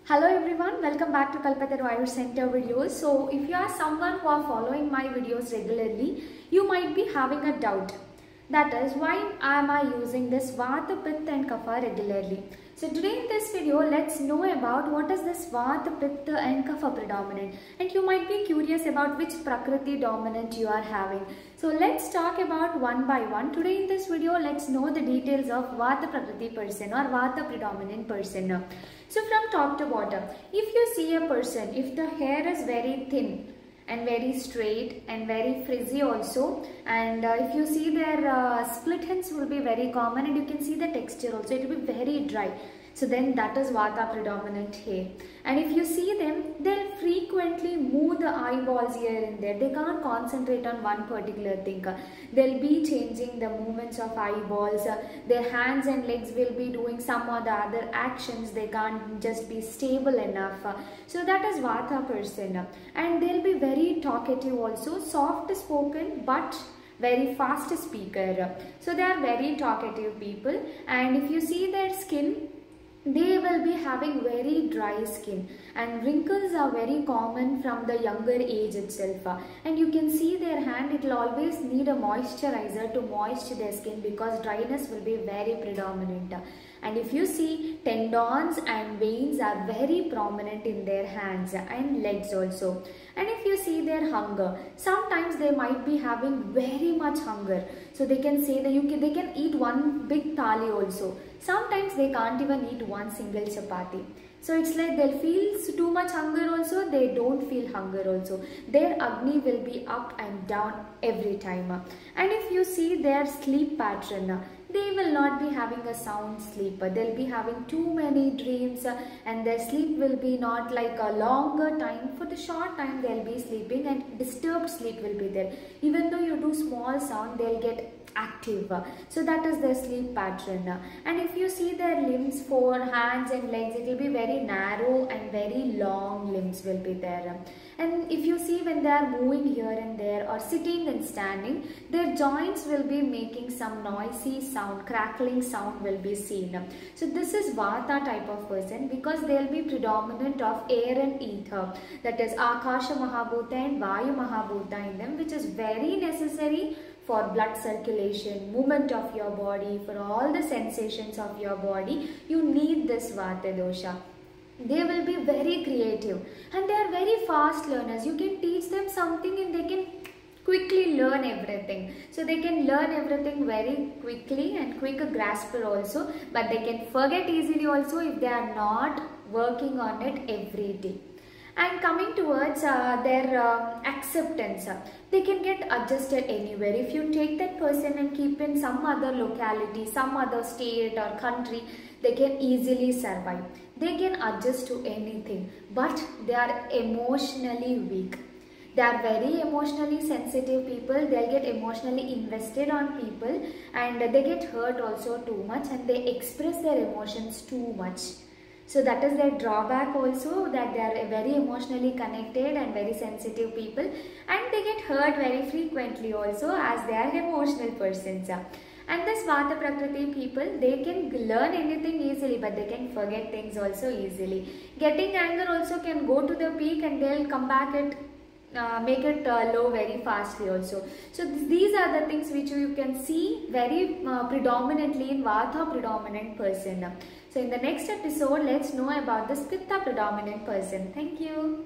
Hello everyone, welcome back to Kalpataru Ayur Center videos. So if you are someone who are following my videos regularly, you might be having a doubt. That is, why am I using this Vata, Pitta and Kapha regularly? So today in this video, let's know about what is this Vata, Pitta and Kapha predominant. And you might be curious about which Prakriti dominant you are having. So let's talk about one by one. Today in this video, let's know the details of Vata Prakriti person or Vata predominant person. So from top to bottom, if you see a person, if the hair is very thin and very straight and very frizzy also, and if you see their split ends will be very common, and you can see the texture also, it will be very dry. So then that is Vata predominant hair. And if you see them, they'll frequently move the eyeballs here and there. They can't concentrate on one particular thing. They'll be changing the movements of eyeballs. Their hands and legs will be doing some or the other actions. They can't just be stable enough. So that is Vata person. And they'll be very talkative also, soft spoken but very fast speaker. So they are very talkative people. And if you see their skin, they will be having very dry skin, and wrinkles are very common from the younger age itself. And you can see their hand, it will always need a moisturizer to moisture their skin because dryness will be very predominant. And if you see, tendons and veins are very prominent in their hands and legs also. And if you see their hunger, sometimes they might be having very much hunger. So they can say that they can eat one big thali also. Sometimes they can't even eat one single chapati. So it's like they'll feel too much hunger also, they don't feel hunger also. Their Agni will be up and down every time. And if you see their sleep pattern, they will not be having a sound sleep. They'll be having too many dreams, and their sleep will be not like a longer time. For the short time they'll be sleeping, and disturbed sleep will be there. Even though you do small sound, they'll get active. So that is their sleep pattern. And if you see their limbs, for hands and legs, it will be very narrow and very long limbs will be there. And if you see when they are moving here and there or sitting and standing, their joints will be making some noisy sound, crackling sound will be seen. So this is Vata type of person because they will be predominant of air and ether, that is Akasha Mahabhuta and Vayu Mahabhuta in them, which is very necessary for blood circulation, movement of your body, for all the sensations of your body. You need this Vata dosha. They will be very creative and they are very fast learners. You can teach them something and they can quickly learn everything. So they can learn everything very quickly and quick grasper also, but they can forget easily also if they are not working on it every day. And coming towards their acceptance, they can get adjusted anywhere. If you take that person and keep in some other locality, some other state or country, they can easily survive. They can adjust to anything, but they are emotionally weak. They are very emotionally sensitive people. They'll get emotionally invested on people, and they get hurt also too much, and they express their emotions too much. So that is their drawback also, that they are very emotionally connected and very sensitive people, and they get hurt very frequently also as they are emotional persons. And this Vata Prakriti people, they can learn anything easily, but they can forget things also easily. Getting anger also can go to the peak and they'll come back at make it low very fastly also. So these are the things which you can see very predominantly in Vata predominant person. So in the next episode, let's know about this Pitta predominant person. Thank you.